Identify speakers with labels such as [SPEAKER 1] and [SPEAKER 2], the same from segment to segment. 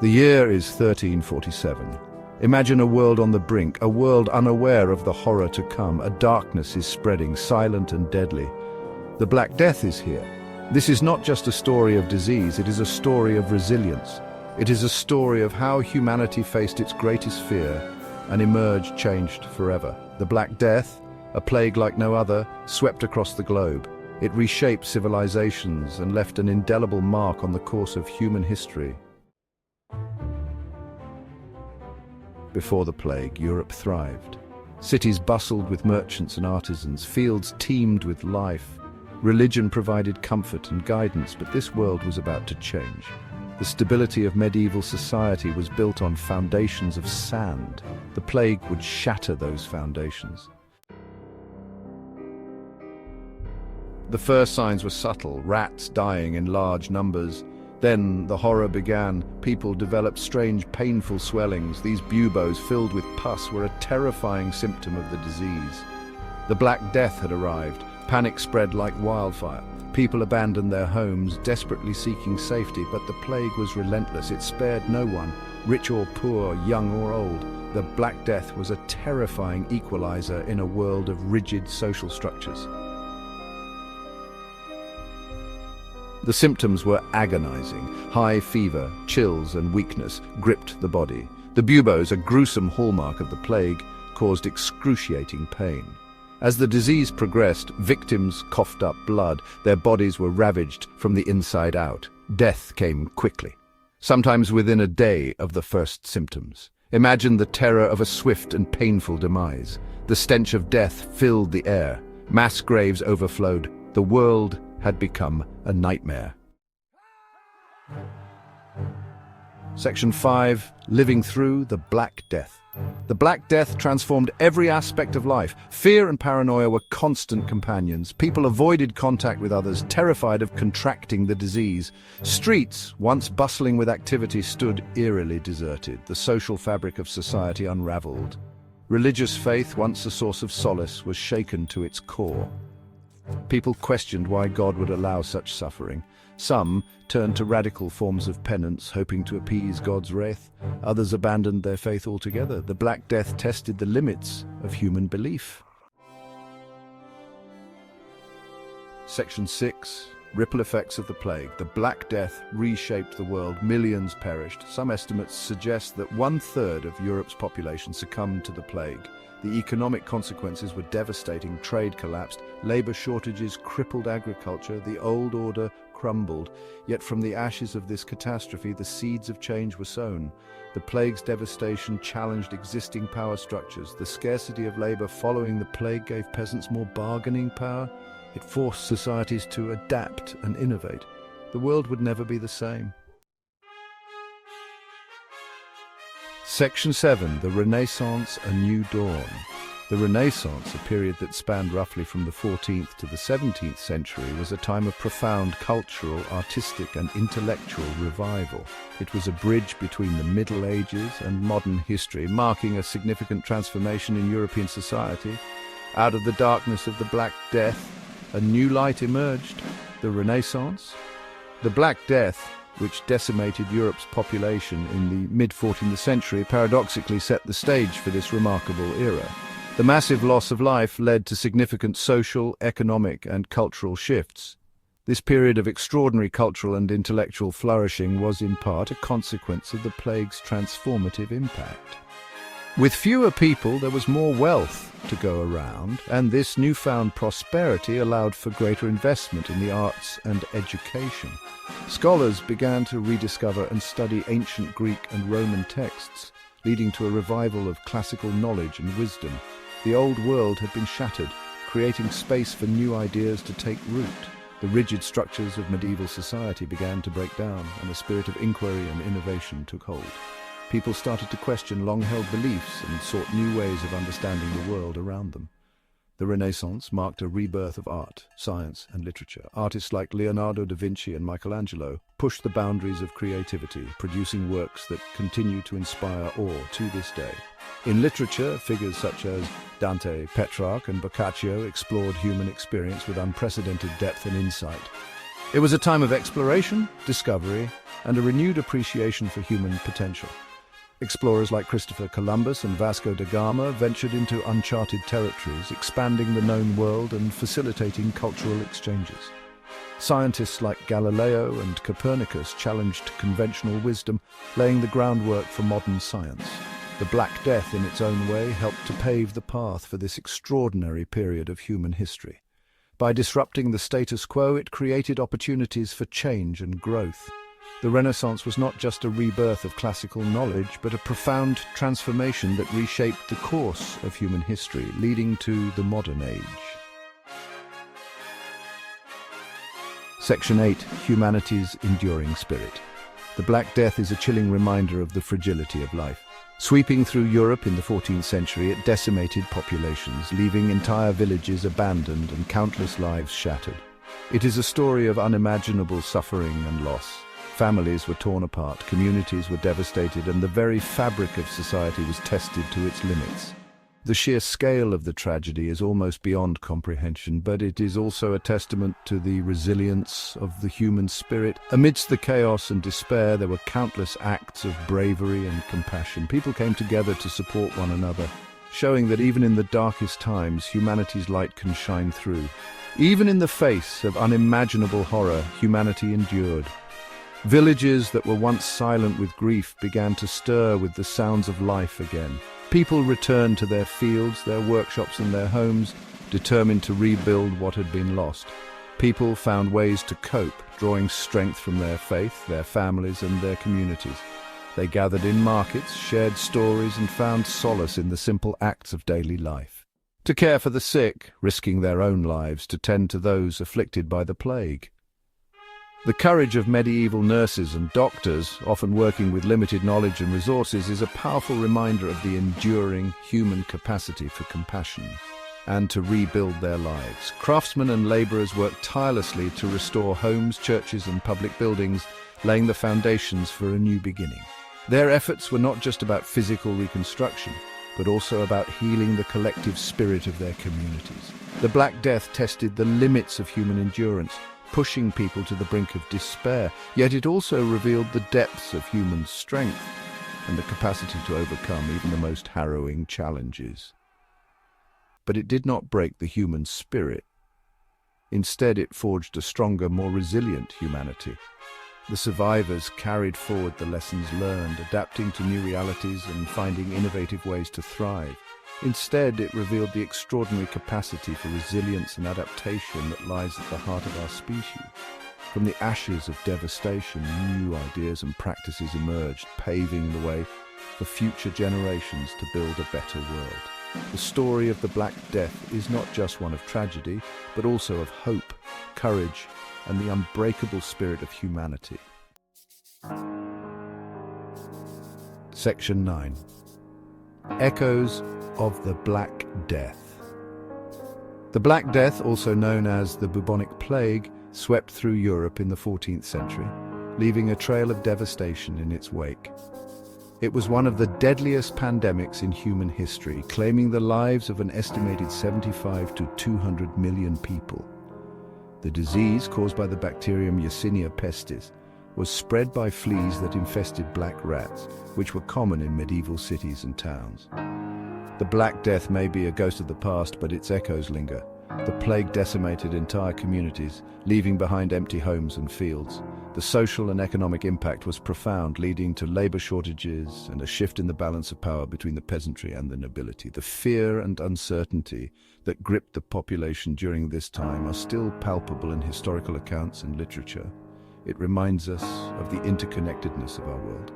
[SPEAKER 1] The year is 1347. Imagine a world on the brink, a world unaware of the horror to come. A darkness is spreading, silent and deadly. The Black Death is here. This is not just a story of disease, it is a story of resilience. It is a story of how humanity faced its greatest fear and emerged changed forever. The Black Death, a plague like no other, swept across the globe. It reshaped civilizations and left an indelible mark on the course of human history. Before the plague, Europe thrived. Cities bustled with merchants and artisans, fields teemed with life. Religion provided comfort and guidance, but this world was about to change. The stability of medieval society was built on foundations of sand. The plague would shatter those foundations. The first signs were subtle, rats dying in large numbers. Then the horror began. People developed strange, painful swellings. These buboes filled with pus were a terrifying symptom of the disease. The Black Death had arrived. Panic spread like wildfire. People abandoned their homes, desperately seeking safety, but the plague was relentless. It spared no one, rich or poor, young or old. The Black Death was a terrifying equalizer in a world of rigid social structures. The symptoms were agonizing. High fever, chills and weakness gripped the body. The buboes, a gruesome hallmark of the plague, caused excruciating pain. As the disease progressed, victims coughed up blood. Their bodies were ravaged from the inside out. Death came quickly, sometimes within a day of the first symptoms. Imagine the terror of a swift and painful demise. The stench of death filled the air. Mass graves overflowed. The world had become a nightmare. Section 5. Living through the Black Death. The Black Death transformed every aspect of life. Fear and paranoia were constant companions. People avoided contact with others, terrified of contracting the disease. Streets, once bustling with activity, stood eerily deserted. The social fabric of society unraveled. Religious faith, once a source of solace, was shaken to its core. People questioned why God would allow such suffering. Some turned to radical forms of penance, hoping to appease God's wrath. Others abandoned their faith altogether. The Black Death tested the limits of human belief. Section 6. Ripple effects of the plague. The Black Death reshaped the world. Millions perished. Some estimates suggest that 1/3 of Europe's population succumbed to the plague. The economic consequences were devastating. Trade collapsed, labor shortages crippled agriculture, the old order crumbled. Yet from the ashes of this catastrophe, the seeds of change were sown. The plague's devastation challenged existing power structures. The scarcity of labor following the plague gave peasants more bargaining power. It forced societies to adapt and innovate. The world would never be the same. Section 7. The Renaissance, a New Dawn. The Renaissance, a period that spanned roughly from the 14th to the 17th century, was a time of profound cultural, artistic and intellectual revival. It was a bridge between the Middle Ages and modern history, marking a significant transformation in European society. Out of the darkness of the Black Death, a new light emerged, the Renaissance. The Black Death, which decimated Europe's population in the mid-14th century, paradoxically set the stage for this remarkable era. The massive loss of life led to significant social, economic, and cultural shifts. This period of extraordinary cultural and intellectual flourishing was in part a consequence of the plague's transformative impact. With fewer people, there was more wealth to go around, and this newfound prosperity allowed for greater investment in the arts and education. Scholars began to rediscover and study ancient Greek and Roman texts, leading to a revival of classical knowledge and wisdom. The old world had been shattered, creating space for new ideas to take root. The rigid structures of medieval society began to break down, and a spirit of inquiry and innovation took hold. People started to question long-held beliefs and sought new ways of understanding the world around them. The Renaissance marked a rebirth of art, science, and literature. Artists like Leonardo da Vinci and Michelangelo pushed the boundaries of creativity, producing works that continue to inspire awe to this day. In literature, figures such as Dante, Petrarch, and Boccaccio explored human experience with unprecedented depth and insight. It was a time of exploration, discovery, and a renewed appreciation for human potential. Explorers like Christopher Columbus and Vasco da Gama ventured into uncharted territories, expanding the known world and facilitating cultural exchanges. Scientists like Galileo and Copernicus challenged conventional wisdom, laying the groundwork for modern science. The Black Death, in its own way, helped to pave the path for this extraordinary period of human history. By disrupting the status quo, it created opportunities for change and growth. The Renaissance was not just a rebirth of classical knowledge, but a profound transformation that reshaped the course of human history, leading to the modern age. Section 8. Humanity's Enduring Spirit. The Black Death is a chilling reminder of the fragility of life. Sweeping through Europe in the 14th century, it decimated populations, leaving entire villages abandoned and countless lives shattered. It is a story of unimaginable suffering and loss. Families were torn apart, communities were devastated, and the very fabric of society was tested to its limits. The sheer scale of the tragedy is almost beyond comprehension, but it is also a testament to the resilience of the human spirit. Amidst the chaos and despair, there were countless acts of bravery and compassion. People came together to support one another, showing that even in the darkest times, humanity's light can shine through. Even in the face of unimaginable horror, humanity endured. Villages that were once silent with grief began to stir with the sounds of life again. People returned to their fields, their workshops and their homes, determined to rebuild what had been lost. People found ways to cope, drawing strength from their faith, their families and their communities. They gathered in markets, shared stories and found solace in the simple acts of daily life. To care for the sick, risking their own lives to tend to those afflicted by the plague. The courage of medieval nurses and doctors, often working with limited knowledge and resources, is a powerful reminder of the enduring human capacity for compassion and to rebuild their lives. Craftsmen and labourers worked tirelessly to restore homes, churches and public buildings, laying the foundations for a new beginning. Their efforts were not just about physical reconstruction, but also about healing the collective spirit of their communities. The Black Death tested the limits of human endurance, pushing people to the brink of despair, yet it also revealed the depths of human strength and the capacity to overcome even the most harrowing challenges. But it did not break the human spirit. Instead, it forged a stronger, more resilient humanity. The survivors carried forward the lessons learned, adapting to new realities and finding innovative ways to thrive. Instead, it revealed the extraordinary capacity for resilience and adaptation that lies at the heart of our species. From the ashes of devastation, new ideas and practices emerged, paving the way for future generations to build a better world. The story of the Black Death is not just one of tragedy, but also of hope, courage, and the unbreakable spirit of humanity. Section 9. Echoes of the Black Death. The Black Death, also known as the bubonic plague, swept through Europe in the 14th century, leaving a trail of devastation in its wake. It was one of the deadliest pandemics in human history, claiming the lives of an estimated 75 to 200 million people. The disease, caused by the bacterium Yersinia pestis, was spread by fleas that infested black rats, which were common in medieval cities and towns. The Black Death may be a ghost of the past, but its echoes linger. The plague decimated entire communities, leaving behind empty homes and fields. The social and economic impact was profound, leading to labor shortages and a shift in the balance of power between the peasantry and the nobility. The fear and uncertainty that gripped the population during this time are still palpable in historical accounts and literature. It reminds us of the interconnectedness of our world.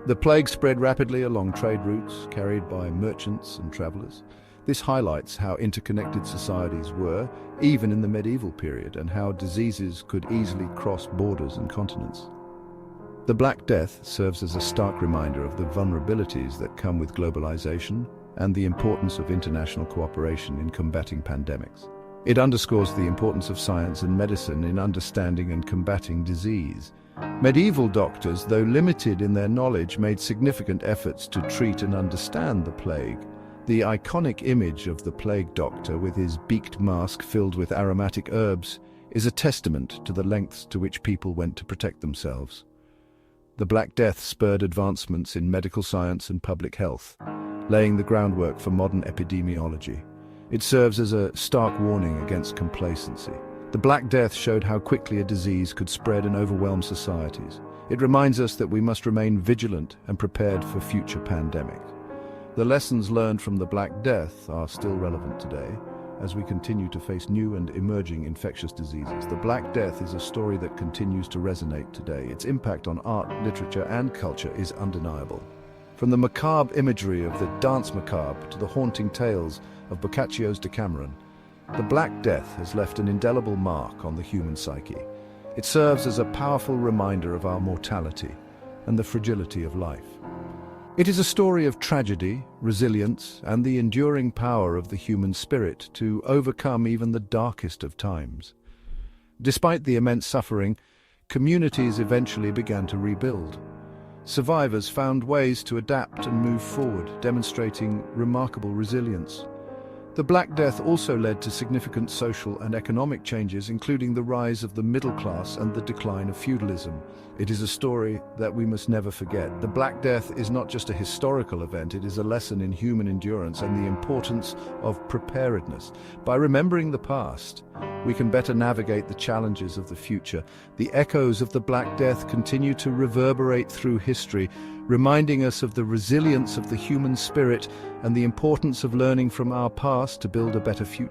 [SPEAKER 1] The plague spread rapidly along trade routes carried by merchants and travelers. This highlights how interconnected societies were, even in the medieval period, and how diseases could easily cross borders and continents. The Black Death serves as a stark reminder of the vulnerabilities that come with globalization and the importance of international cooperation in combating pandemics. It underscores the importance of science and medicine in understanding and combating disease. Medieval doctors, though limited in their knowledge, made significant efforts to treat and understand the plague. The iconic image of the plague doctor with his beaked mask filled with aromatic herbs is a testament to the lengths to which people went to protect themselves. The Black Death spurred advancements in medical science and public health, laying the groundwork for modern epidemiology. It serves as a stark warning against complacency. The Black Death showed how quickly a disease could spread and overwhelm societies. It reminds us that we must remain vigilant and prepared for future pandemics. The lessons learned from the Black Death are still relevant today, as we continue to face new and emerging infectious diseases. The Black Death is a story that continues to resonate today. Its impact on art, literature, and culture is undeniable. From the macabre imagery of the Danse Macabre to the haunting tales of Boccaccio's Decameron, the Black Death has left an indelible mark on the human psyche. It serves as a powerful reminder of our mortality and the fragility of life. It is a story of tragedy, resilience, and the enduring power of the human spirit to overcome even the darkest of times. Despite the immense suffering, communities eventually began to rebuild. Survivors found ways to adapt and move forward, demonstrating remarkable resilience. The Black Death also led to significant social and economic changes, including the rise of the middle class and the decline of feudalism. It is a story that we must never forget. The Black Death is not just a historical event, it is a lesson in human endurance and the importance of preparedness. By remembering the past, we can better navigate the challenges of the future. The echoes of the Black Death continue to reverberate through history, reminding us of the resilience of the human spirit and the importance of learning from our past to build a better future.